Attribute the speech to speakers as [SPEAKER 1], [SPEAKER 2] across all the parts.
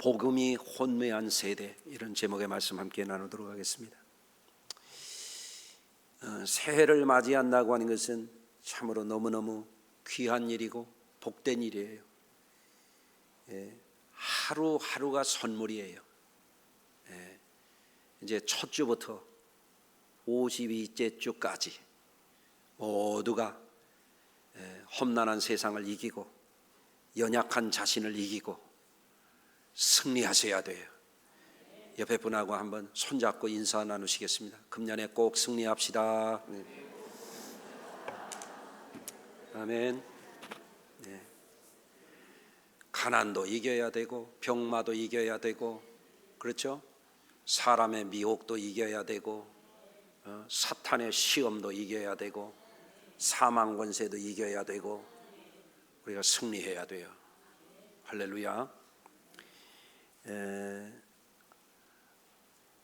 [SPEAKER 1] 복음이 혼미한 세대, 이런 제목의 말씀 함께 나누도록 하겠습니다. 새해를 맞이한다고 하는 것은 참으로 너무너무 귀한 일이고 복된 일이에요. 하루하루가 선물이에요. 이제 첫 주부터 52째 주까지 모두가 험난한 세상을 이기고 연약한 자신을 이기고 승리하셔야 돼요. 옆에 분하고 한번 손잡고 인사 나누시겠습니다. 금년에 꼭 승리합시다. 아멘. 가난도 이겨야 되고 병마도 이겨야 되고, 그렇죠? 사람의 미혹도 이겨야 되고, 사탄의 시험도 이겨야 되고, 사망 권세도 이겨야 되고, 우리가 승리해야 돼요. 할렐루야.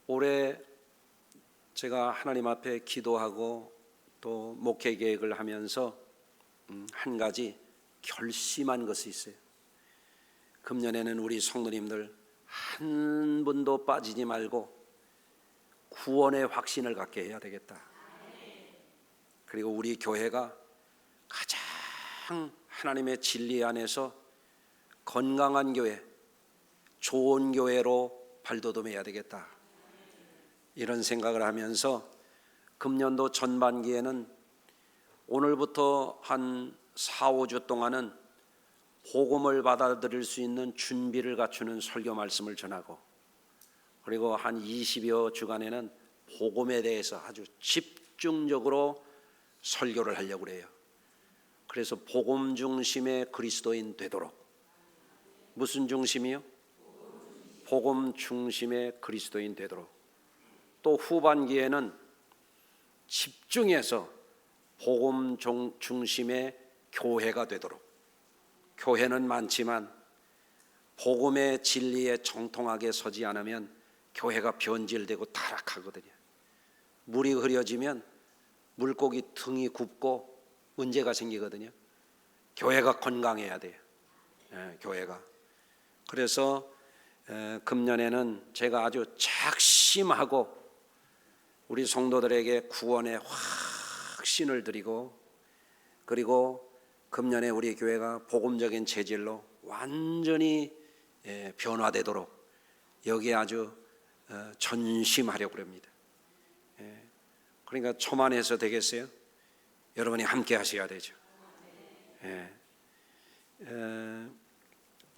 [SPEAKER 1] 올해 제가 하나님 앞에 기도하고 또 목회 계획을 하면서 한 가지 결심한 것이 있어요. 금년에는 우리 성도님들 한 분도 빠지지 말고 구원의 확신을 갖게 해야 되겠다. 그리고 우리 교회가 가장 하나님의 진리 안에서 건강한 교회, 좋은 교회로 발돋움해야 되겠다, 이런 생각을 하면서 금년도 전반기에는 오늘부터 한 4, 5주 동안은 복음을 받아들일 수 있는 준비를 갖추는 설교 말씀을 전하고, 그리고 한 20여 주간에는 복음에 대해서 아주 집중적으로 설교를 하려고 그래요. 그래서 복음 중심의 그리스도인 되도록. 무슨 중심이요? 복음 중심의 그리스도인 되도록. 또 후반기에는 집중해서 복음 중심의 교회가 되도록. 교회는 많지만 복음의 진리에 정통하게 서지 않으면 교회가 변질되고 타락하거든요. 물이 흐려지면 물고기 등이 굽고 문제가 생기거든요. 교회가 건강해야 돼요. 교회가. 그래서 금년에는 제가 아주 작심하고 우리 성도들에게 구원의 확신을 드리고, 그리고 금년에 우리 교회가 복음적인 체질로 완전히 변화되도록 여기에 아주 전심하려고 합니다. 그러니까 초만해서 되겠어요? 여러분이 함께 하셔야 되죠.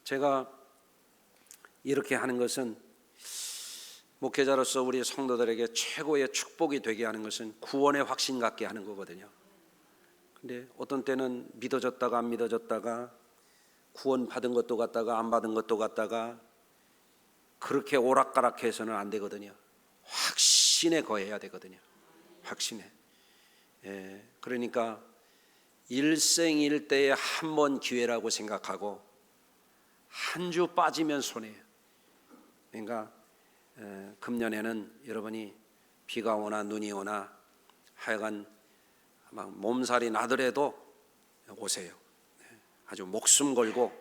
[SPEAKER 1] 제가 이렇게 하는 것은 목회자로서 우리 성도들에게 최고의 축복이 되게 하는 것은 구원의 확신 갖게 하는 거거든요. 근데 어떤 때는 믿어졌다가 안 믿어졌다가, 구원 받은 것도 같다가 안 받은 것도 같다가, 그렇게 오락가락해서는 안 되거든요. 확신에 거해야 되거든요. 확신에. 그러니까 일생일대에 한 번 기회라고 생각하고 한 주 빠지면 손해예요. 그러니까 금년에는 여러분이 비가 오나 눈이 오나 하여간 막 몸살이 나더라도 오세요. 아주 목숨 걸고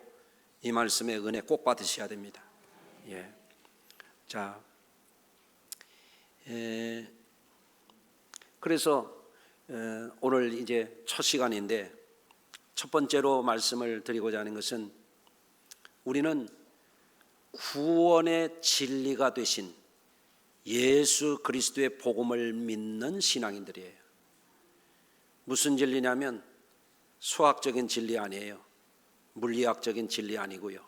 [SPEAKER 1] 이 말씀의 은혜 꼭 받으셔야 됩니다. 자, 그래서 오늘 이제 첫 시간인데 첫 번째로 말씀을 드리고자 하는 것은 우리는 구원의 진리가 되신 예수 그리스도의 복음을 믿는 신앙인들이에요. 무슨 진리냐면 수학적인 진리 아니에요. 물리학적인 진리 아니고요.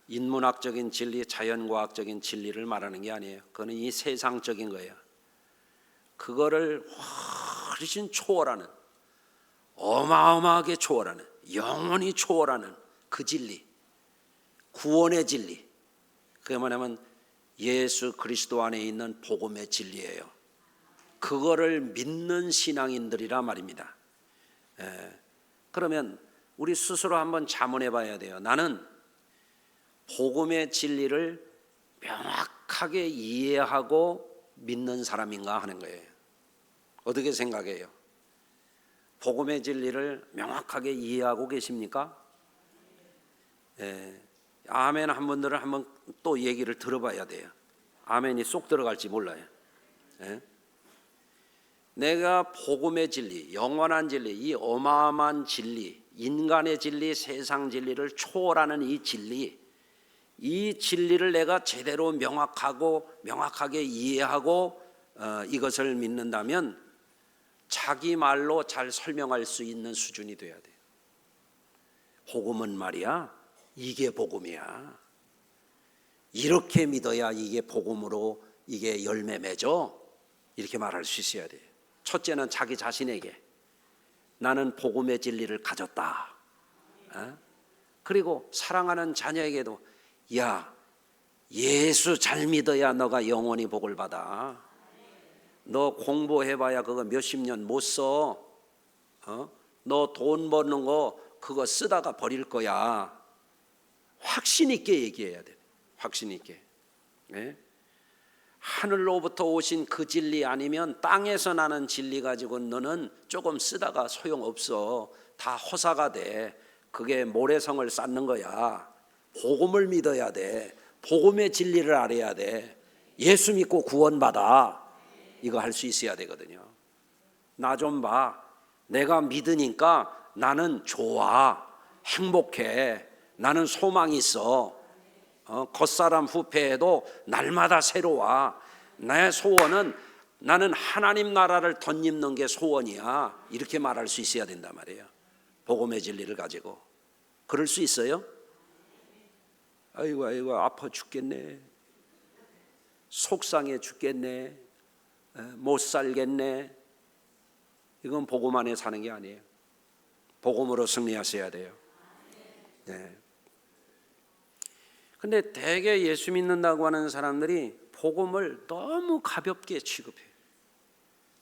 [SPEAKER 1] 인문학적인 진리, 자연과학적인 진리를 말하는 게 아니에요. 그거는 이 세상적인 거예요. 그거를 훨씬 초월하는, 어마어마하게 초월하는, 영원히 초월하는 그 진리, 구원의 진리, 그게 뭐냐면 예수 그리스도 안에 있는 복음의 진리예요. 그거를 믿는 신앙인들이라 말입니다. 그러면 우리 스스로 한번 자문해 봐야 돼요. 나는 복음의 진리를 명확하게 이해하고 믿는 사람인가 하는 거예요. 어떻게 생각해요? 복음의 진리를 명확하게 이해하고 계십니까? 아멘 한 분들은 한번 또 얘기를 들어봐야 돼요. 아멘이 쏙 들어갈지 몰라요. 예? 내가 복음의 진리, 영원한 진리, 이 어마어마한 진리, 인간의 진리, 세상 진리를 초월하는 이 진리, 이 진리를 내가 제대로 명확하게 이해하고 이것을 믿는다면 자기 말로 잘 설명할 수 있는 수준이 돼야 돼요. 복음은 말이야, 이게 복음이야. 이렇게 믿어야 이게 복음으로 이게 열매 맺어. 이렇게 말할 수 있어야 돼요. 첫째는 자기 자신에게 나는 복음의 진리를 가졌다. 그리고 사랑하는 자녀에게도 야, 예수 잘 믿어야 너가 영원히 복을 받아. 너 공부해봐야 그거 몇십 년 못 써. 너 돈 버는 거 그거 쓰다가 버릴 거야. 확신 있게 얘기해야 돼. 확신 있게. 네? 하늘로부터 오신 그 진리 아니면 땅에서 나는 진리 가지고 너는 조금 쓰다가 소용없어. 다 허사가 돼. 그게 모래성을 쌓는 거야. 복음을 믿어야 돼. 복음의 진리를 알아야 돼. 예수 믿고 구원받아. 이거 할 수 있어야 되거든요. 나 좀 봐. 내가 믿으니까 나는 좋아. 행복해. 나는 소망이 있어. 겉사람 후패해도 날마다 새로워. 내 소원은 나는 하나님 나라를 덧입는 게 소원이야. 이렇게 말할 수 있어야 된단 말이에요. 복음의 진리를 가지고. 그럴 수 있어요? 아이고 아파 죽겠네. 속상해 죽겠네. 못 살겠네. 이건 복음 안에 사는 게 아니에요. 복음으로 승리하셔야 돼요. 네. 근데 대개 예수 믿는다고 하는 사람들이 복음을 너무 가볍게 취급해요.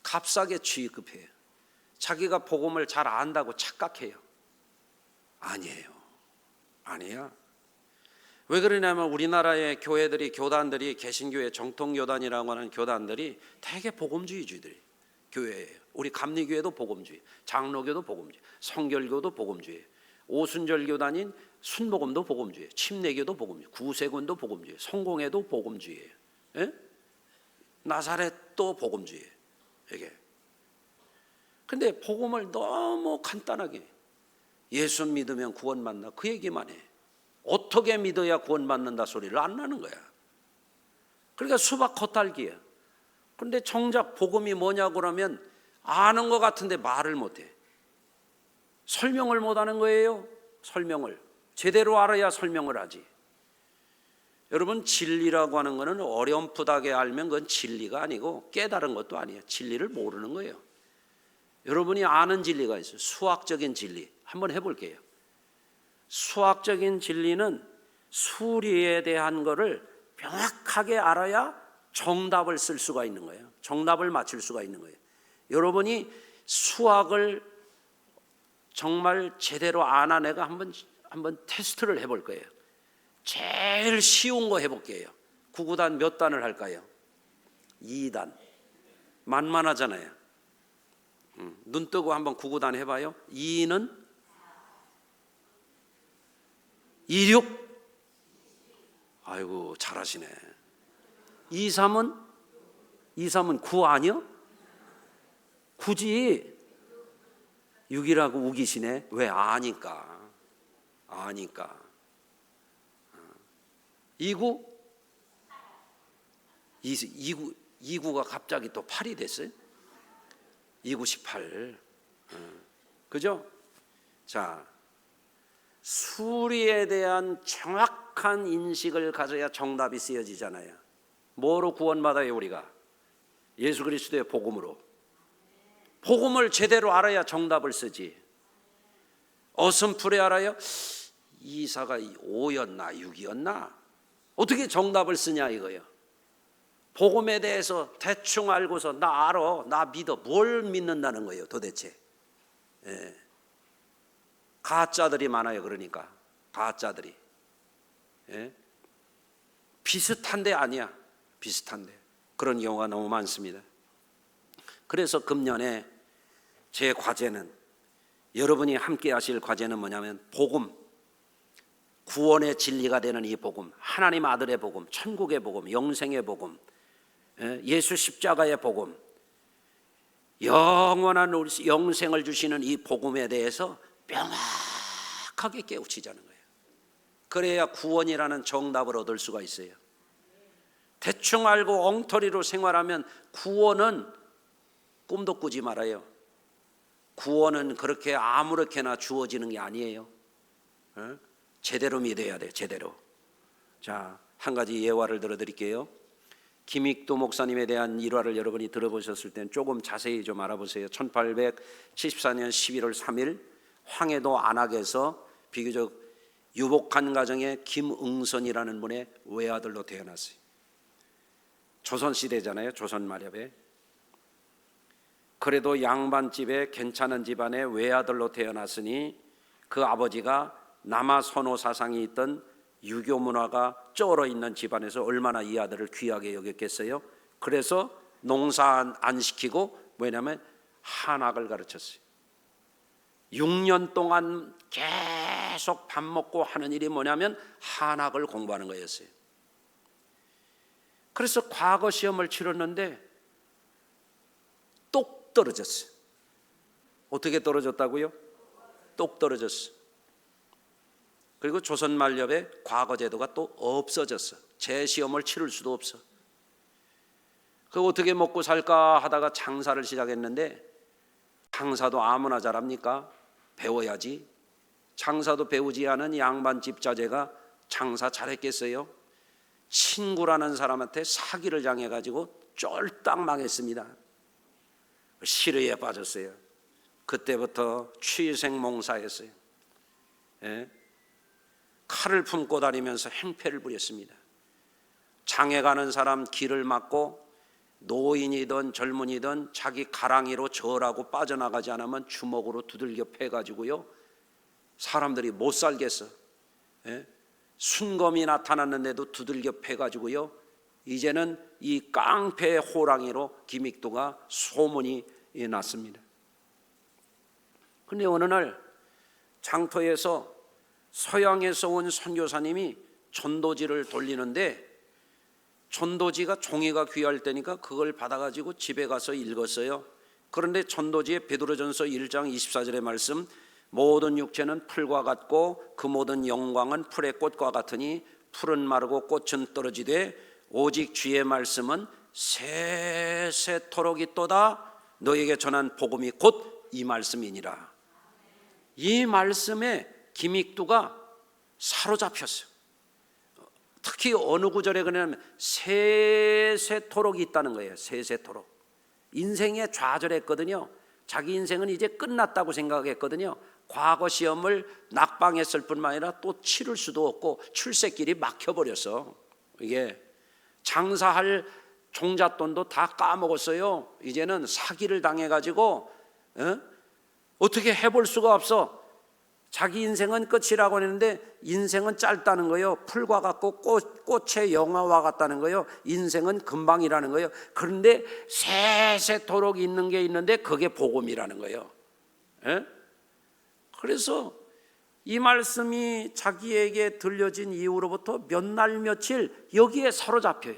[SPEAKER 1] 값싸게 취급해요. 자기가 복음을 잘 안다고 착각해요. 아니에요. 아니야. 왜 그러냐면 우리나라의 교회들이, 교단들이, 개신교회 정통교단이라고 하는 교단들이 대개 복음주의들이 교회예요. 우리 감리교회도 복음주의, 장로교도 복음주의, 성결교도 복음주의, 오순절교단인 순복음도 복음주의, 침례교도 복음주의, 구세군도 복음주의, 성공회도 복음주의예요. 예? 나사렛도 복음주의예요. 이게. 근데 복음을 너무 간단하게 예수 믿으면 구원받나 그 얘기만 해. 어떻게 믿어야 구원받는다 소리를 안 하는 거야. 그러니까 수박 겉핥기야. 그런데 정작 복음이 뭐냐고 그러면 아는 것 같은데 말을 못해. 설명을 못하는 거예요. 설명을 제대로 알아야 설명을 하지. 여러분, 진리라고 하는 것은 어렴풋하게 알면 그건 진리가 아니고 깨달은 것도 아니에요. 진리를 모르는 거예요. 여러분이 아는 진리가 있어요. 수학적인 진리 한번 해볼게요. 수학적인 진리는 수리에 대한 것을 명확하게 알아야 정답을 쓸 수가 있는 거예요. 정답을 맞출 수가 있는 거예요. 여러분이 수학을 정말 제대로 아는 애가 한번 테스트를 해볼 거예요. 제일 쉬운 거 해볼게요. 구구단 몇 단을 할까요? 2단. 만만하잖아요. 눈 뜨고 한번 구구단 해봐요. 2는 26. 아이고 잘하시네. 23은 9 아니요? 9지. 6이라고 우기시네. 왜? 아니까. 29? 29가 갑자기 또 8이 됐어요. 29, 18. 그죠? 자, 수리에 대한 정확한 인식을 가져야 정답이 쓰여지잖아요. 뭐로 구원받아요 우리가? 예수 그리스도의 복음으로. 복음을 제대로 알아야 정답을 쓰지. 어슴푸레 알아요? 이사가 5였나 6이었나? 어떻게 정답을 쓰냐 이거예요. 복음에 대해서 대충 알고서 나 알아, 나 믿어. 뭘 믿는다는 거예요 도대체. 예. 가짜들이 많아요. 그러니까 가짜들이. 예? 비슷한데 아니야. 비슷한데 그런 경우가 너무 많습니다. 그래서 금년에 제 과제는, 여러분이 함께 하실 과제는 뭐냐면 복음, 구원의 진리가 되는 이 복음, 하나님 아들의 복음, 천국의 복음, 영생의 복음, 예수 십자가의 복음, 영원한 영생을 주시는 이 복음에 대해서 명확하게 깨우치자는 거예요. 그래야 구원이라는 정답을 얻을 수가 있어요. 대충 알고 엉터리로 생활하면 구원은 꿈도 꾸지 말아요. 구원은 그렇게 아무렇게나 주어지는 게 아니에요. 제대로 믿어야 돼요. 제대로. 자, 한 가지 예화를 들어드릴게요. 김익도 목사님에 대한 일화를 여러분이 들어보셨을 때는 조금 자세히 좀 알아보세요. 1874년 11월 3일 황해도 안악에서 비교적 유복한 가정의 김응선이라는 분의 외아들로 태어났어요. 조선시대잖아요. 조선 마렵에. 그래도 양반집에 괜찮은 집안의 외아들로 태어났으니 그 아버지가 남아 선호 사상이 있던 유교 문화가 쩔어 있는 집안에서 얼마나 이 아들을 귀하게 여겼겠어요. 그래서 농사 안 시키고 뭐냐면 한학을 가르쳤어요. 6년 동안 계속 밥 먹고 하는 일이 뭐냐면 한학을 공부하는 거였어요. 그래서 과거 시험을 치렀는데 똑 떨어졌어요. 어떻게 떨어졌다고요? 똑 떨어졌어요. 그리고 조선 말엽에 과거 제도가 또 없어졌어. 재시험을 치를 수도 없어. 그 어떻게 먹고 살까 하다가 장사를 시작했는데 장사도 아무나 잘합니까? 배워야지. 장사도 배우지 않은 양반집 자제가 장사 잘했겠어요? 친구라는 사람한테 사기를 당해가지고 쫄딱 망했습니다. 시르에 빠졌어요. 그때부터 취생몽사했어요. 예? 칼을 품고 다니면서 행패를 부렸습니다. 장에 가는 사람 길을 막고 노인이든 젊은이든 자기 가랑이로 절하고 빠져나가지 않으면 주먹으로 두들겨 패가지고요. 사람들이 못 살겠어. 예? 순검이 나타났는데도 두들겨 패가지고요. 이제는 이 깡패의 호랑이로 김익도가 소문이 났습니다. 그런데 어느 날 장터에서 서양에서 온 선교사님이 전도지를 돌리는데 전도지가 종이가 귀할 때니까 그걸 받아가지고 집에 가서 읽었어요. 그런데 전도지에 베드로전서 1장 24절의 말씀, 모든 육체는 풀과 같고 그 모든 영광은 풀의 꽃과 같으니 풀은 마르고 꽃은 떨어지되 오직 주의 말씀은 세세토록 있도다. 너에게 전한 복음이 곧 이 말씀이니라. 이 말씀에 김익두가 사로잡혔어요. 특히 어느 구절에 그러냐면 세세토록 있다는 거예요. 세세토록. 인생에 좌절했거든요. 자기 인생은 이제 끝났다고 생각했거든요. 과거 시험을 낙방했을 뿐만 아니라 또 치를 수도 없고 출세길이 막혀버렸어. 이게 장사할 종잣돈도 다 까먹었어요. 이제는 사기를 당해가지고 어떻게 해볼 수가 없어. 자기 인생은 끝이라고 했는데 인생은 짧다는 거예요. 풀과 같고 꽃의 영화와 같다는 거예요. 인생은 금방이라는 거예요. 그런데 세세토록 있는 게 있는데 그게 복음이라는 거예요. 그래서 이 말씀이 자기에게 들려진 이후로부터 몇 날 며칠 여기에 사로잡혀요.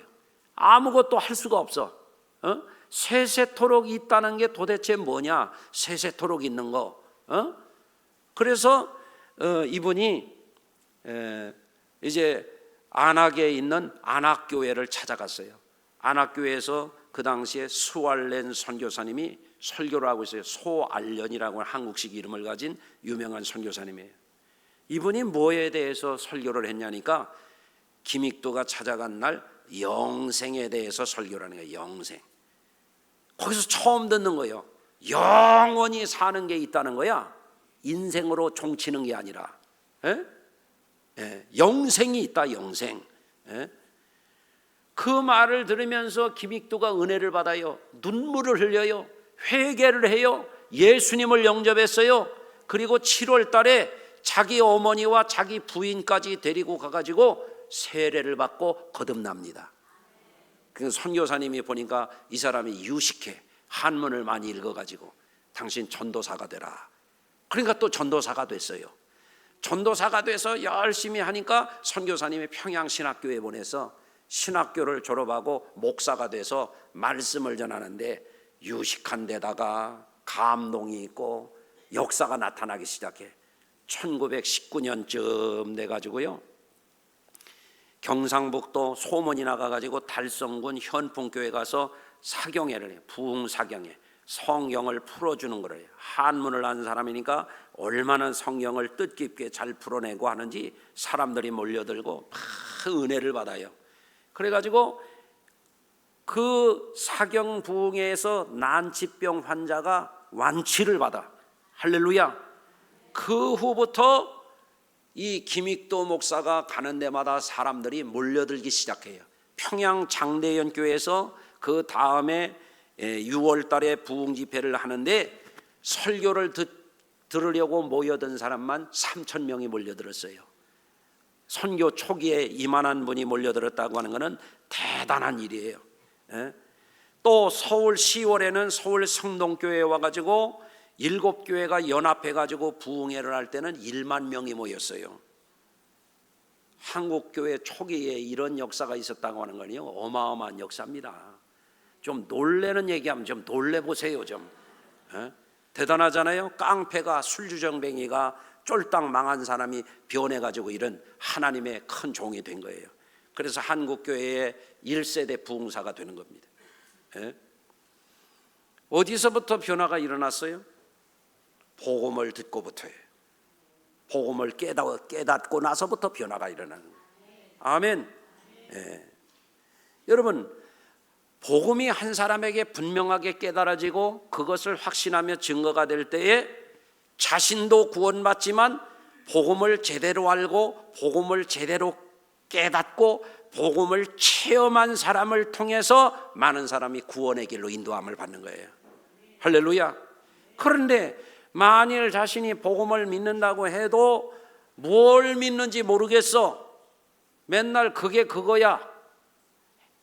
[SPEAKER 1] 아무것도 할 수가 없어. 세세토록 있다는 게 도대체 뭐냐? 세세토록 있는 거. 그래서 이분이 이제 안악에 있는 안악교회를 찾아갔어요. 안악교회에서 그 당시에 수알렌 선교사님이 설교를 하고 있어요. 소알련이라고 한국식 이름을 가진 유명한 선교사님이에요. 이분이 뭐에 대해서 설교를 했냐니까 김익도가 찾아간 날 영생에 대해서 설교를 하는 거예요. 영생. 거기서 처음 듣는 거예요. 영원히 사는 게 있다는 거야. 인생으로 종치는 게 아니라 영생이 있다. 영생. 그 말을 들으면서 김익도가 은혜를 받아요. 눈물을 흘려요. 회개를 해요. 예수님을 영접했어요. 그리고 7월 달에 자기 어머니와 자기 부인까지 데리고 가가지고 세례를 받고 거듭납니다. 그래서 선교사님이 보니까 이 사람이 유식해. 한문을 많이 읽어가지고 당신 전도사가 되라. 그러니까 또 전도사가 됐어요. 전도사가 돼서 열심히 하니까 선교사님이 평양신학교에 보내서 신학교를 졸업하고 목사가 돼서 말씀을 전하는데 유식한 데다가 감동이 있고 역사가 나타나기 시작해. 1919년쯤 돼가지고요, 경상북도 소문이 나가가지고 달성군 현풍교회 가서 사경회를 해요. 부흥사경회, 성경을 풀어주는 거래요. 한문을 아는 사람이니까 얼마나 성경을 뜻깊게 잘 풀어내고 하는지 사람들이 몰려들고 막 은혜를 받아요. 그래가지고 그 사경 부흥회에서 난치병 환자가 완치를 받아. 할렐루야. 그 후부터 이 김익도 목사가 가는 데마다 사람들이 몰려들기 시작해요. 평양 장대연 교회에서 그 다음에 6월 달에 부흥 집회를 하는데 설교를 들으려고 모여든 사람만 3,000명이 몰려들었어요. 선교 초기에 이만한 분이 몰려들었다고 하는 것은 대단한 일이에요. 또 서울 10월에는 서울 성동교회에 와가지고 7교회가 연합해가지고 부흥회를 할 때는 1만 명이 모였어요. 한국교회 초기에 이런 역사가 있었다고 하는 건요, 어마어마한 역사입니다. 좀 놀래는 얘기하면 좀 놀래보세요. 좀 대단하잖아요. 깡패가, 술주정뱅이가 쫄딱 망한 사람이 변해가지고 이런 하나님의 큰 종이 된 거예요. 그래서 한국교회의 1세대 부흥사가 되는 겁니다. 어디서부터 변화가 일어났어요? 복음을 듣고부터예요. 복음을 깨닫고 나서부터 변화가 일어나는 거예요. 아멘. 여러분, 복음이 한 사람에게 분명하게 깨달아지고 그것을 확신하며 증거가 될 때에 자신도 구원받지만 복음을 제대로 알고 복음을 제대로 깨닫고 복음을 체험한 사람을 통해서 많은 사람이 구원의 길로 인도함을 받는 거예요. 할렐루야. 그런데 만일 자신이 복음을 믿는다고 해도 뭘 믿는지 모르겠어. 맨날 그게 그거야.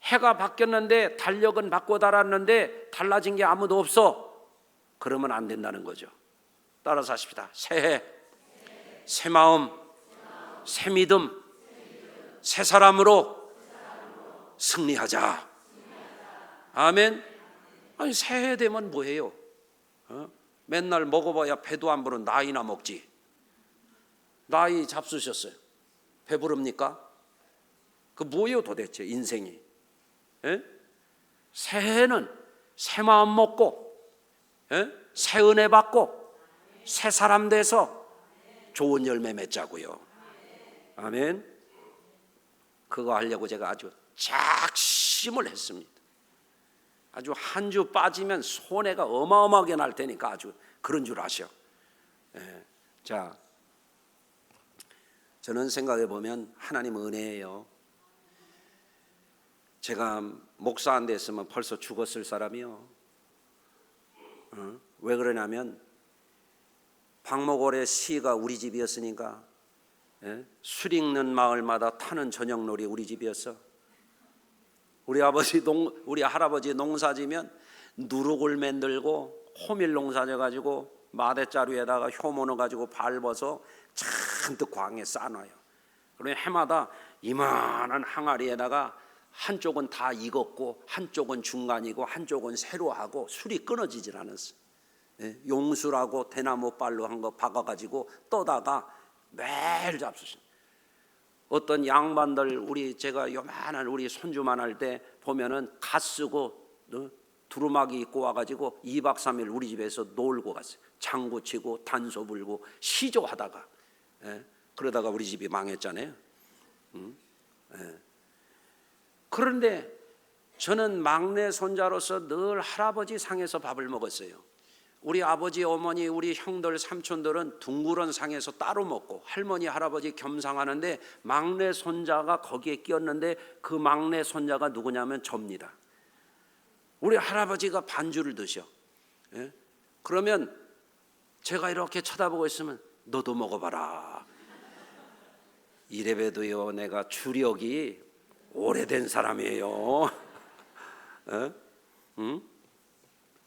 [SPEAKER 1] 해가 바뀌었는데 달력은 바꿔 달았는데 달라진 게 아무도 없어. 그러면 안 된다는 거죠. 따라서 하십시다. 새해, 새 마음, 새 믿음, 새 사람으로 승리하자. 아멘. 아니, 새해 되면 뭐해요? 맨날 먹어봐야 배도 안 부른 나이나 먹지. 나이 잡수셨어요. 배부릅니까? 그 뭐예요 도대체 인생이? 새해는 새 마음 먹고 새 은혜 받고 새 사람 돼서 좋은 열매 맺자고요. 아멘. 그거 하려고 제가 아주 작심을 했습니다. 아주 한 주 빠지면 손해가 어마어마하게 날 테니까 아주 그런 줄 아셔. 자, 저는 생각해 보면 하나님 은혜예요. 제가 목사 안 됐으면 벌써 죽었을 사람이요. 왜 그러냐면 박목월의 시가 우리 집이었으니까. 술 읽는 마을마다 타는 저녁놀이 우리 집이었어. 우리 할아버지 농사지면 누룩을 만들고 호밀 농사져가지고 마대자루에다가 효모는 가지고 밟아서 잔뜩 광에 싸놔요. 그러면 해마다 이만한 항아리에다가 한쪽은 다 익었고 한쪽은 중간이고 한쪽은 새로 하고 술이 끊어지질 않았어. 용술하고 대나무 빨로 한 거 박아가지고 떠다가 매일 잡수신. 어떤 양반들 제가 요만한 우리 손주만 할 때 보면은 갓 쓰고 두루마기 입고 와가지고 2박 3일 우리 집에서 놀고 갔어요. 장구 치고 단소 불고 시조하다가. 그러다가 우리 집이 망했잖아요. 그런데 저는 막내 손자로서 늘 할아버지 상에서 밥을 먹었어요. 우리 아버지, 어머니, 우리 형들, 삼촌들은 둥그런 상에서 따로 먹고 할머니, 할아버지 겸상하는데 막내 손자가 거기에 끼었는데 그 막내 손자가 누구냐면 접니다. 우리 할아버지가 반주를 드셔. 그러면 제가 이렇게 쳐다보고 있으면 너도 먹어봐라. 이래봬도요 내가 주력이 오래된 사람이에요.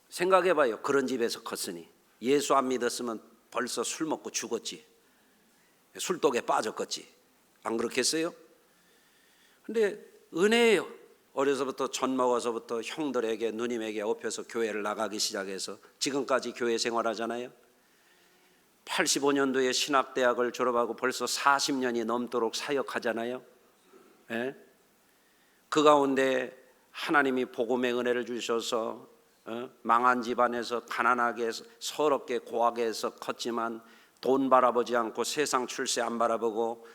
[SPEAKER 1] 생각해봐요. 그런 집에서 컸으니 예수 안 믿었으면 벌써 술 먹고 죽었지. 술독에 빠졌겠지. 안 그렇겠어요? 근데 은혜예요. 어려서부터 젖 먹어서부터 형들에게 누님에게 업혀서 교회를 나가기 시작해서 지금까지 교회 생활하잖아요. 85년도에 신학대학을 졸업하고 벌써 40년이 넘도록 사역하잖아요. 예? 그 가운데 하나님이 복음의 은혜를 주셔서 망한 집안에서 가난하게 서럽게 고하게 해서 컸지만 돈 바라보지 않고 세상 출세 안 바라보고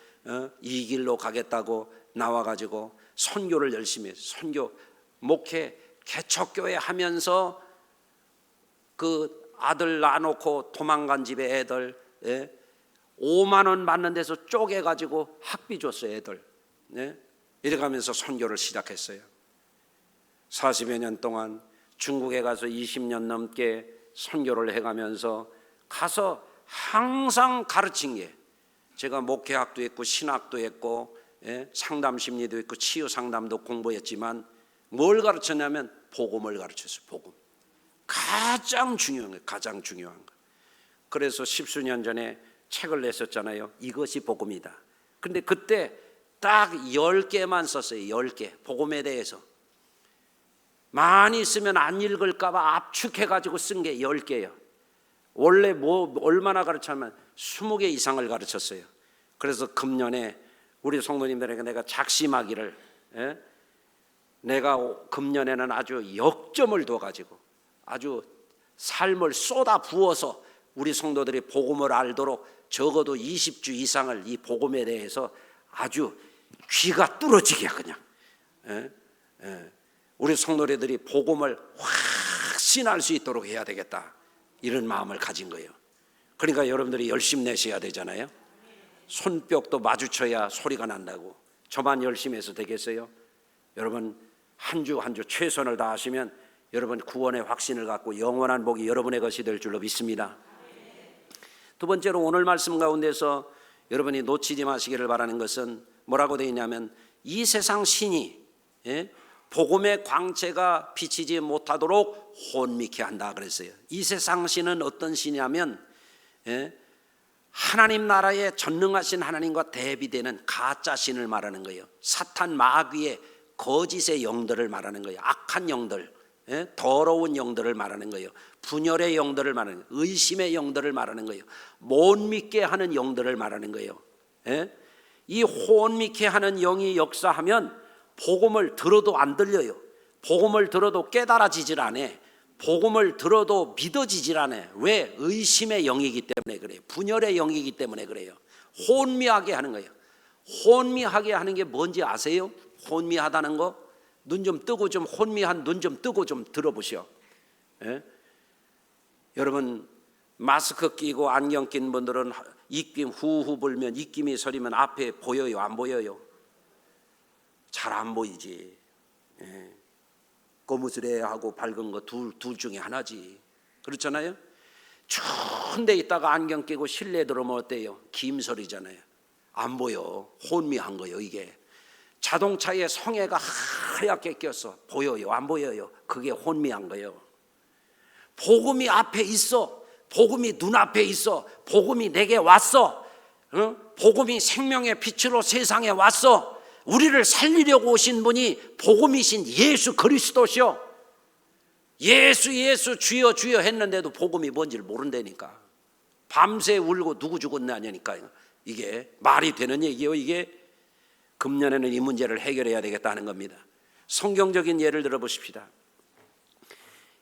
[SPEAKER 1] 이 길로 가겠다고 나와가지고 선교를 열심히 해서 선교 목회 개척교회 하면서 그 아들 낳아놓고 도망간 집에 애들 5만 원 받는 데서 쪼개가지고 학비 줬어요. 애들 이래가면서 선교를 시작했어요. 40여 년 동안 중국에 가서 20년 넘게 선교를 해가면서 가서 항상 가르친 게, 제가 목회학도 했고 신학도 했고 상담심리도 했고 치유상담도 공부했지만 뭘 가르쳤냐면 복음을 가르쳤어요. 복음. 가장 중요한 거예요. 가장 중요한 거. 그래서 10수년 전에 책을 냈었잖아요. 이것이 복음이다. 근데 그때 딱 10개만 썼어요. 10개. 복음에 대해서. 많이 쓰면 안 읽을까 봐 압축해가지고 쓴 게 10개예요. 원래 얼마나 가르쳤냐면 20개 이상을 가르쳤어요. 그래서 금년에 우리 성도님들에게 내가 작심하기를, 내가 금년에는 아주 역점을 둬가지고 아주 삶을 쏟아 부어서 우리 성도들이 복음을 알도록 적어도 20주 이상을 이 복음에 대해서 아주 귀가 뚫어지게 그냥 우리 성도들이 복음을 확신할 수 있도록 해야 되겠다, 이런 마음을 가진 거예요. 그러니까 여러분들이 열심히 내셔야 되잖아요. 손뼉도 마주쳐야 소리가 난다고. 저만 열심히 해서 되겠어요? 여러분 한 주 한 주 최선을 다하시면 여러분 구원의 확신을 갖고 영원한 복이 여러분의 것이 될 줄로 믿습니다. 두 번째로 오늘 말씀 가운데서 여러분이 놓치지 마시기를 바라는 것은 뭐라고 되어 있냐면 이 세상 신이 복음의 광채가 비치지 못하도록 혼미케 한다 그랬어요. 이 세상 신은 어떤 신이냐면 하나님 나라에 전능하신 하나님과 대비되는 가짜 신을 말하는 거예요. 사탄 마귀의 거짓의 영들을 말하는 거예요. 악한 영들, 더러운 영들을 말하는 거예요. 분열의 영들을 말하는 거예요. 의심의 영들을 말하는 거예요. 못 믿게 하는 영들을 말하는 거예요. 이 혼미케 하는 영이 역사하면 복음을 들어도 안 들려요. 복음을 들어도 깨달아지질 않아. 복음을 들어도 믿어지질 않아. 왜? 의심의 영이기 때문에 그래요. 분열의 영이기 때문에 그래요. 혼미하게 하는 거예요. 혼미하게 하는 게 뭔지 아세요? 혼미하다는 거? 눈 좀 뜨고 좀 혼미한 눈 좀 뜨고 좀 들어보시오. 여러분 마스크 끼고 안경 낀 분들은 입김 후후 불면 입김이 서리면 앞에 보여요? 안 보여요? 잘 안 보이지. 거무스레하고 밝은 거 둘 중에 하나지. 그렇잖아요? 추운 데 있다가 안경 끼고 실내 들어오면 어때요? 김설이잖아요. 안 보여. 혼미한 거예요. 이게 자동차에 성에가 하얗게 껴서 보여요? 안 보여요? 그게 혼미한 거예요. 복음이 앞에 있어. 복음이 눈앞에 있어. 복음이 내게 왔어. 복음이 생명의 빛으로 세상에 왔어. 우리를 살리려고 오신 분이 복음이신 예수 그리스도시오. 예수 주여 주여 했는데도 복음이 뭔지를 모른다니까. 밤새 울고 누구 죽었냐니까. 이게 말이 되는 얘기예요. 이게 금년에는 이 문제를 해결해야 되겠다는 겁니다. 성경적인 예를 들어보십시다.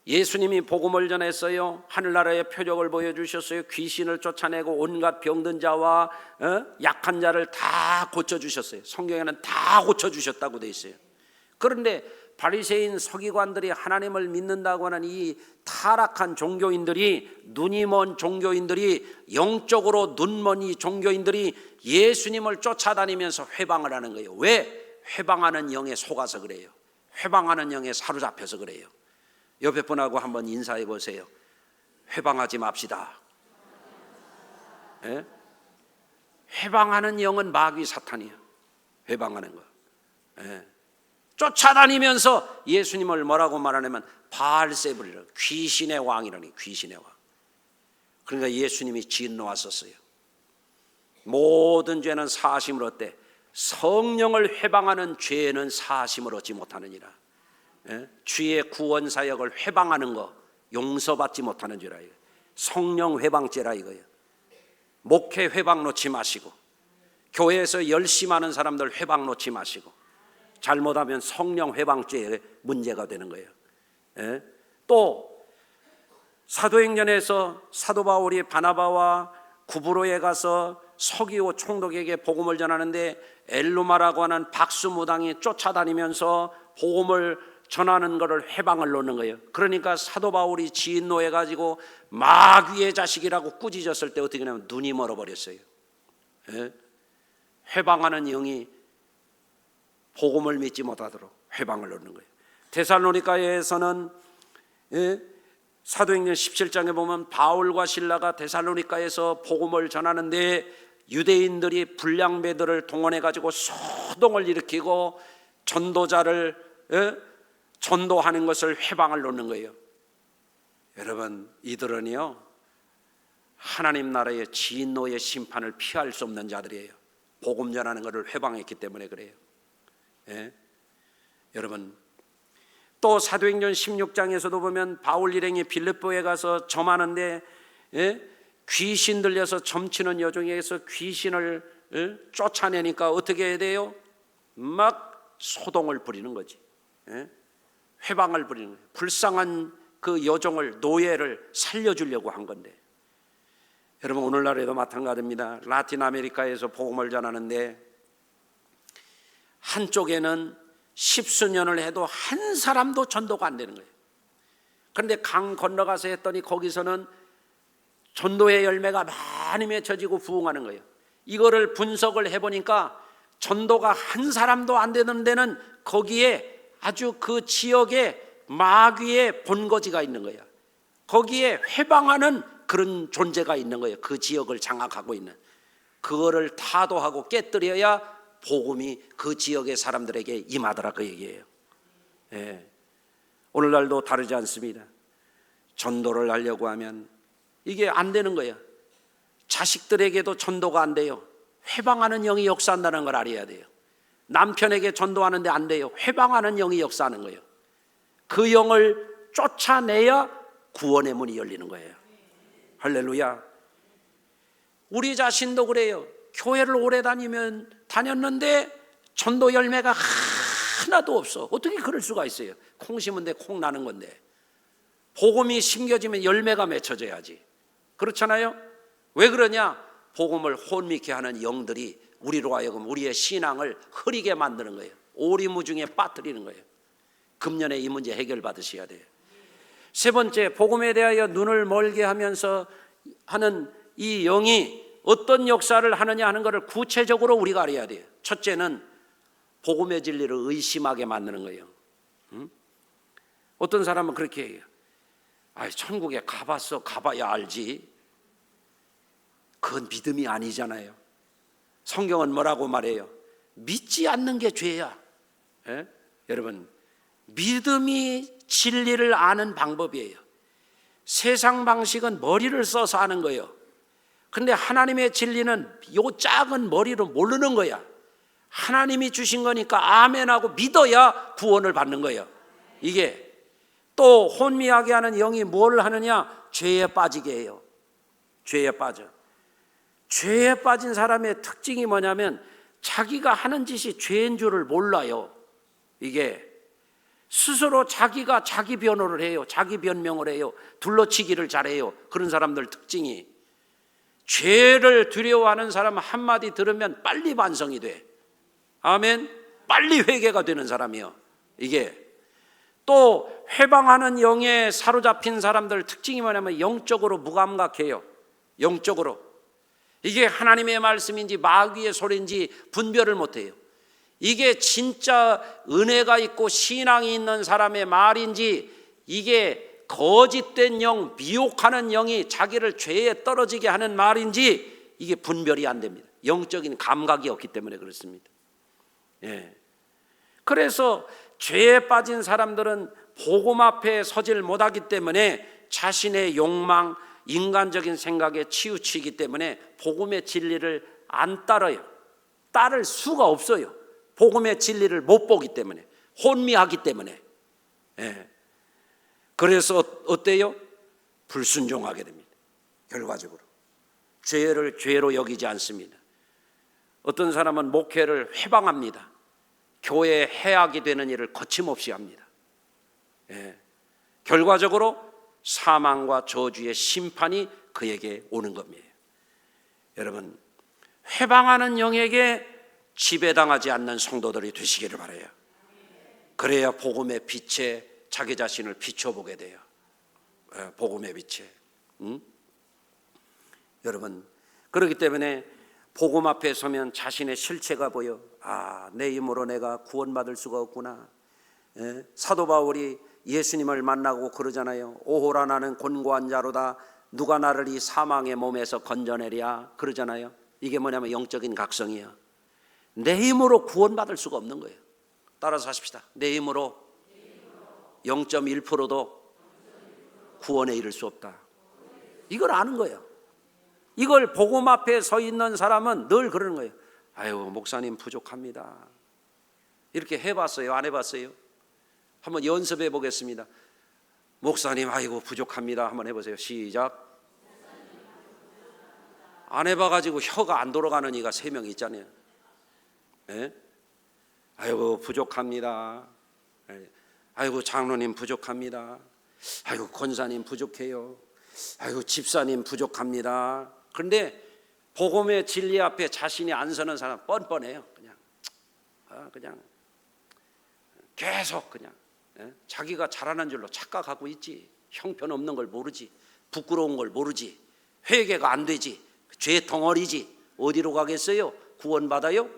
[SPEAKER 1] 예수님이 복음을 전했어요. 하늘나라의 표적을 보여주셨어요. 귀신을 쫓아내고 온갖 병든 자와 약한 자를 다 고쳐주셨어요. 성경에는 다 고쳐주셨다고 돼 있어요. 그런데 바리새인 서기관들이 하나님을 믿는다고 하는 이 타락한 종교인들이, 눈이 먼 종교인들이, 영적으로 눈먼 이 종교인들이 예수님을 쫓아다니면서 회방을 하는 거예요. 왜? 회방하는 영에 속아서 그래요. 회방하는 영에 사로잡혀서 그래요. 옆에 분하고 한번 인사해 보세요. 회방하지 맙시다. 회방하는 영은 마귀 사탄이에요. 회방하는 거. 쫓아다니면서 예수님을 뭐라고 말하냐면 바알세불이라, 귀신의 왕이라니. 귀신의 왕. 그러니까 예수님이 진노하셨어요. 모든 죄는 사하심을 얻되 성령을 회방하는 죄는 사하심을 얻지 못하느니라. 주의 구원 사역을 회방하는 거 용서받지 못하는 죄라. 성령 회방죄라 이거예요. 목회 회방 놓지 마시고, 교회에서 열심히 하는 사람들 회방 놓지 마시고, 잘못하면 성령 회방죄의 문제가 되는 거예요. 또 사도행전에서 사도 바울이 바나바와 구브로에 가서 서기오 총독에게 복음을 전하는데 엘루마라고 하는 박수무당이 쫓아다니면서 복음을 전하는 것을 회방을 놓는 거예요. 그러니까 사도 바울이 진노해 가지고 마귀의 자식이라고 꾸짖었을 때 어떻게 되냐면 눈이 멀어버렸어요. 회방하는 영이 복음을 믿지 못하도록 회방을 놓는 거예요. 데살로니가에서는 사도행전 17장에 보면 바울과 실라가 데살로니가에서 복음을 전하는데 유대인들이 불량배들을 동원해 가지고 소동을 일으키고 전도자를 전도하는 것을 회방을 놓는 거예요. 여러분, 이들은요 하나님 나라의 진노의 심판을 피할 수 없는 자들이에요. 복음 전하는 것을 회방했기 때문에 그래요. 여러분, 또 사도행전 16장에서도 보면 바울 일행이 빌립보에 가서 점하는데 귀신 들려서 점치는 여종에게서 귀신을 쫓아내니까 어떻게 해야 돼요? 막 소동을 부리는 거지. 회방을 부리는 거예요. 불쌍한 그 여종을, 노예를 살려주려고 한 건데, 여러분 오늘날에도 마찬가지입니다. 라틴 아메리카에서 복음을 전하는데 한쪽에는 십수년을 해도 한 사람도 전도가 안 되는 거예요. 그런데 강 건너가서 했더니 거기서는 전도의 열매가 많이 맺혀지고 부흥하는 거예요. 이거를 분석을 해보니까 전도가 한 사람도 안 되는 데는 거기에 아주 그 지역에 마귀의 본거지가 있는 거예요. 거기에 회방하는 그런 존재가 있는 거예요. 그 지역을 장악하고 있는, 그거를 타도하고 깨뜨려야 복음이 그 지역의 사람들에게 임하더라, 그 얘기예요. 오늘날도 다르지 않습니다. 전도를 하려고 하면 이게 안 되는 거예요. 자식들에게도 전도가 안 돼요. 회방하는 영이 역사한다는 걸 알아야 돼요. 남편에게 전도하는데 안 돼요. 회방하는 영이 역사하는 거예요. 그 영을 쫓아내야 구원의 문이 열리는 거예요. 할렐루야. 우리 자신도 그래요. 교회를 오래 다녔는데 전도 열매가 하나도 없어. 어떻게 그럴 수가 있어요? 콩 심은 데 콩 나는 건데. 복음이 심겨지면 열매가 맺혀져야지. 그렇잖아요? 왜 그러냐? 복음을 혼미케 하는 영들이 우리로 하여금 우리의 신앙을 흐리게 만드는 거예요. 오리무중에 빠뜨리는 거예요. 금년에 이 문제 해결받으셔야 돼요. 세 번째, 복음에 대하여 눈을 멀게 하면서 하는 이 영이 어떤 역사를 하느냐 하는 것을 구체적으로 우리가 알아야 돼요. 첫째는 복음의 진리를 의심하게 만드는 거예요. 어떤 사람은 그렇게 해요. 천국에 가봤어. 가봐야 알지. 그건 믿음이 아니잖아요. 성경은 뭐라고 말해요? 믿지 않는 게 죄야. 여러분, 믿음이 진리를 아는 방법이에요. 세상 방식은 머리를 써서 하는 거예요. 근데 하나님의 진리는 요 작은 머리로 모르는 거야. 하나님이 주신 거니까 아멘하고 믿어야 구원을 받는 거예요. 이게 또 혼미하게 하는 영이 뭘 하느냐? 죄에 빠지게 해요. 죄에 빠져. 죄에 빠진 사람의 특징이 뭐냐면 자기가 하는 짓이 죄인 줄을 몰라요. 이게 스스로 자기가 자기 변호를 해요. 자기 변명을 해요. 둘러치기를 잘해요. 그런 사람들 특징이, 죄를 두려워하는 사람 한마디 들으면 빨리 반성이 돼. 아멘. 빨리 회개가 되는 사람이요. 이게 또 회방하는 영에 사로잡힌 사람들 특징이 뭐냐면 영적으로 무감각해요. 영적으로 이게 하나님의 말씀인지 마귀의 소리인지 분별을 못해요. 이게 진짜 은혜가 있고 신앙이 있는 사람의 말인지 이게 거짓된 영, 미혹하는 영이 자기를 죄에 떨어지게 하는 말인지 이게 분별이 안 됩니다. 영적인 감각이 없기 때문에 그렇습니다. 그래서 죄에 빠진 사람들은 복음 앞에 서질 못하기 때문에 자신의 욕망, 인간적인 생각에 치우치기 때문에 복음의 진리를 안 따라요. 따를 수가 없어요. 복음의 진리를 못 보기 때문에, 혼미하기 때문에. 예. 그래서 어때요? 불순종하게 됩니다. 결과적으로 죄를 죄로 여기지 않습니다. 어떤 사람은 목회를 회방합니다. 교회에 해악이 되는 일을 거침없이 합니다. 예. 결과적으로 사망과 저주의 심판이 그에게 오는 겁니다. 여러분, 회방하는 영에게 지배당하지 않는 성도들이 되시기를 바라요. 그래야 복음의 빛에 자기 자신을 비춰보게 돼요. 복음의 빛에. 여러분, 그렇기 때문에 복음 앞에 서면 자신의 실체가 보여. 아, 내 힘으로 내가 구원받을 수가 없구나. 사도 바울이 예수님을 만나고 그러잖아요. 오호라 나는 곤고한 자로다. 누가 나를 이 사망의 몸에서 건져내랴 그러잖아요. 이게 뭐냐면 영적인 각성이에요. 내 힘으로 구원받을 수가 없는 거예요. 따라서 하십시다. 내 힘으로 0.1%도 구원에 이를 수 없다. 이걸 아는 거예요. 이걸 복음 앞에 서 있는 사람은 늘 그러는 거예요. 아유, 목사님 부족합니다. 이렇게 해봤어요? 안 해봤어요? 한번 연습해 보겠습니다. 목사님, 아이고 부족합니다. 한번 해보세요. 시작. 안 해봐가지고 혀가 안 돌아가는 이가 3명 있잖아요. 예? 아이고 부족합니다. 아이고 장로님 부족합니다. 아이고 권사님 부족해요. 아이고 집사님 부족합니다. 그런데 복음의 진리 앞에 자신이 안 서는 사람 뻔뻔해요. 그냥 계속 그냥 자기가 잘하는 줄로 착각하고 있지. 형편없는 걸 모르지. 부끄러운 걸 모르지. 회개가 안 되지. 죄 덩어리지. 어디로 가겠어요? 구원받아요?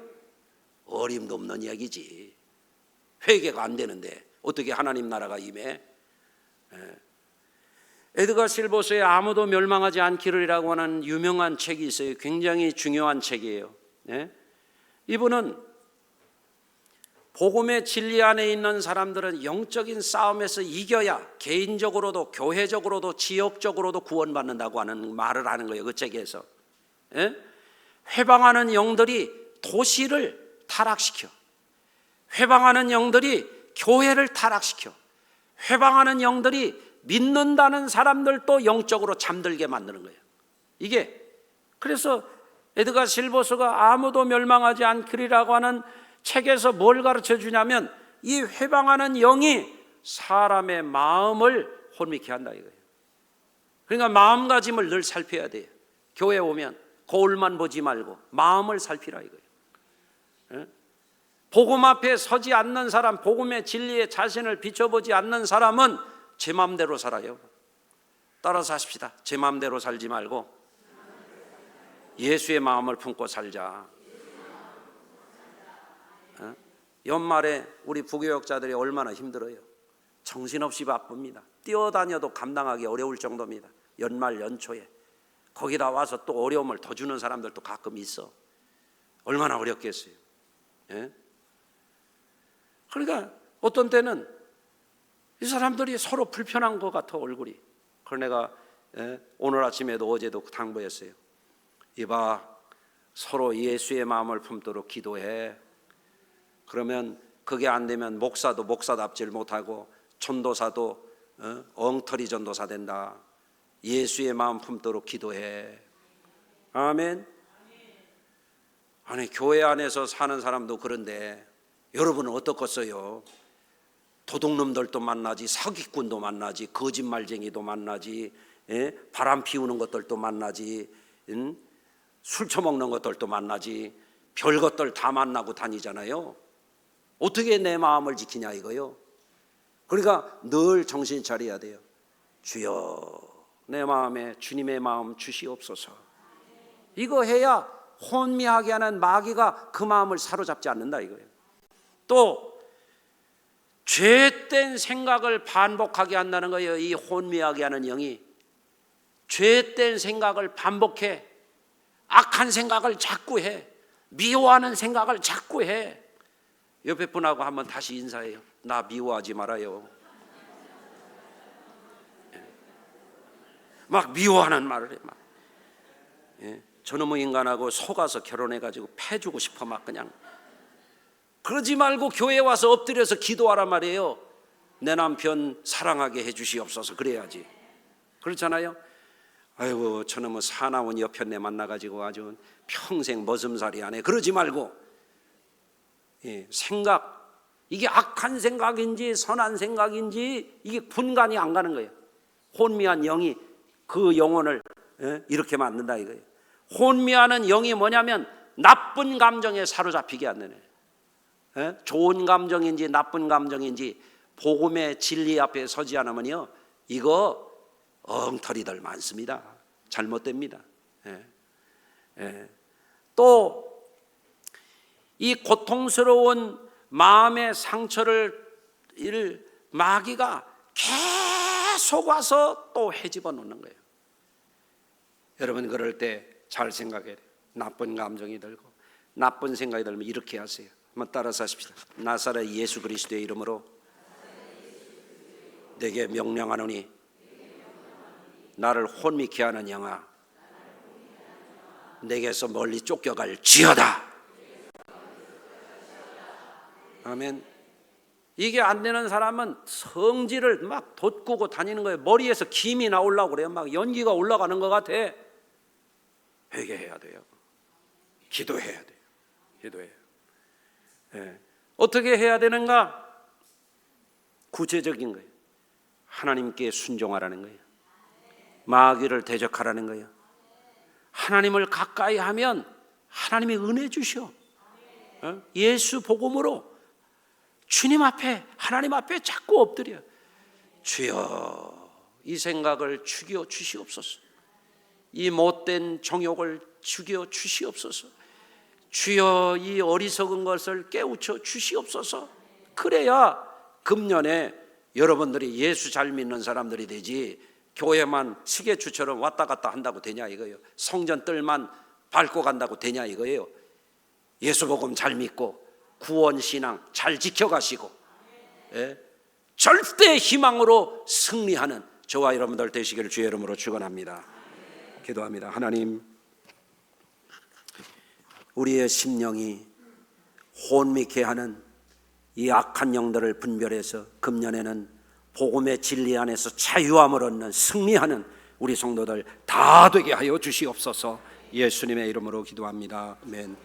[SPEAKER 1] 어림도 없는 이야기지. 회개가 안 되는데 어떻게 하나님 나라가 임해? 에드가 실버스의 아무도 멸망하지 않기를이라고 하는 유명한 책이 있어요. 굉장히 중요한 책이에요. 이분은 복음의 진리 안에 있는 사람들은 영적인 싸움에서 이겨야 개인적으로도 교회적으로도 지역적으로도 구원받는다고 하는 말을 하는 거예요. 그 책에서. 회방하는 영들이 도시를 타락시켜. 회방하는 영들이 교회를 타락시켜. 회방하는 영들이 믿는다는 사람들도 영적으로 잠들게 만드는 거예요. 이게 그래서 에드가 실버스가 아무도 멸망하지 않기리라고 하는 책에서 뭘 가르쳐 주냐면 이 회방하는 영이 사람의 마음을 혼미케 한다 이거예요. 그러니까 마음가짐을 늘 살펴야 돼요. 교회 오면 거울만 보지 말고 마음을 살피라 이거예요. 복음 앞에 서지 않는 사람, 복음의 진리에 자신을 비춰보지 않는 사람은 제 마음대로 살아요. 따라서 하십시다. 제 마음대로 살지 말고 예수의 마음을 품고 살자. 연말에 우리 부교역자들이 얼마나 힘들어요. 정신없이 바쁩니다. 뛰어다녀도 감당하기 어려울 정도입니다. 연말 연초에 거기다 와서 또 어려움을 더 주는 사람들도 가끔 있어. 얼마나 어렵겠어요. 그러니까 어떤 때는 이 사람들이 서로 불편한 것 같아 얼굴이. 그래서 내가 오늘 아침에도 어제도 당부했어요. 이봐, 서로 예수의 마음을 품도록 기도해. 그러면 그게 안 되면 목사도 목사답질 못하고 전도사도 엉터리 전도사 된다. 예수의 마음 품도록 기도해. 아멘. 아니 교회 안에서 사는 사람도 그런데 여러분은 어떻겠어요? 도둑놈들도 만나지, 사기꾼도 만나지, 거짓말쟁이도 만나지, 바람 피우는 것들도 만나지, 술 처먹는 것들도 만나지, 별것들 다 만나고 다니잖아요. 어떻게 내 마음을 지키냐 이거요. 그러니까 늘 정신 차려야 돼요. 주여 내 마음에 주님의 마음 주시옵소서. 이거 해야 혼미하게 하는 마귀가 그 마음을 사로잡지 않는다 이거예요. 또 죄된 생각을 반복하게 한다는 거예요. 이 혼미하게 하는 영이 죄된 생각을 반복해. 악한 생각을 자꾸 해. 미워하는 생각을 자꾸 해. 옆에 분하고 한번 다시 인사해요. 나 미워하지 말아요. 막 미워하는 말을 해. 막. 저놈의 인간하고 속아서 결혼해가지고 패주고 싶어 막 그냥. 그러지 말고 교회에 와서 엎드려서 기도하란 말이에요. 내 남편 사랑하게 해주시옵소서. 그래야지. 그렇잖아요. 아이고 저놈의 사나운 여편네 만나가지고 아주 평생 머슴살이 하네. 그러지 말고 생각, 이게 악한 생각인지 선한 생각인지 이게 분간이 안 가는 거예요. 혼미한 영이 그 영혼을 이렇게 만든다 이거예요. 혼미하는 영이 뭐냐면 나쁜 감정에 사로잡히게 안 되네. 좋은 감정인지 나쁜 감정인지 복음의 진리 앞에 서지 않으면요, 이거 엉터리들 많습니다. 잘못됩니다. 또 이 고통스러운 마음의 상처를 마귀가 계속 와서 또 헤집어 놓는 거예요. 여러분 그럴 때 잘 생각해야 돼요. 나쁜 감정이 들고 나쁜 생각이 들면 이렇게 하세요. 한번 따라서 하십시다. 나사렛 예수 그리스도의 이름으로 내게 명령하노니 나를 혼미케 하는 영아 내게서 멀리 쫓겨갈 지어다. 아멘. 이게 안 되는 사람은 성질을 막 돋구고 다니는 거예요. 머리에서 김이 나오려고 그래요. 막 연기가 올라가는 것 같아. 회개해야 돼요. 기도해야 돼요. 기도해요. 어떻게 해야 되는가? 구체적인 거예요. 하나님께 순종하라는 거예요. 마귀를 대적하라는 거예요. 하나님을 가까이 하면 하나님이 은혜 주셔. 예수 복음으로 주님 앞에 하나님 앞에 자꾸 엎드려. 주여 이 생각을 죽여 주시옵소서. 이 못된 정욕을 죽여 주시옵소서. 주여 이 어리석은 것을 깨우쳐 주시옵소서. 그래야 금년에 여러분들이 예수 잘 믿는 사람들이 되지 교회만 시계추처럼 왔다 갔다 한다고 되냐 이거예요. 성전 뜰만 밟고 간다고 되냐 이거예요. 예수 복음 잘 믿고 구원 신앙 잘 지켜가시고 절대 희망으로 승리하는 저와 여러분들 되시기를 주의 이름으로 축원합니다. 기도합니다. 하나님, 우리의 심령이 혼미케 하는 이 악한 영들을 분별해서 금년에는 복음의 진리 안에서 자유함을 얻는 승리하는 우리 성도들 다 되게 하여 주시옵소서. 예수님의 이름으로 기도합니다. 아멘.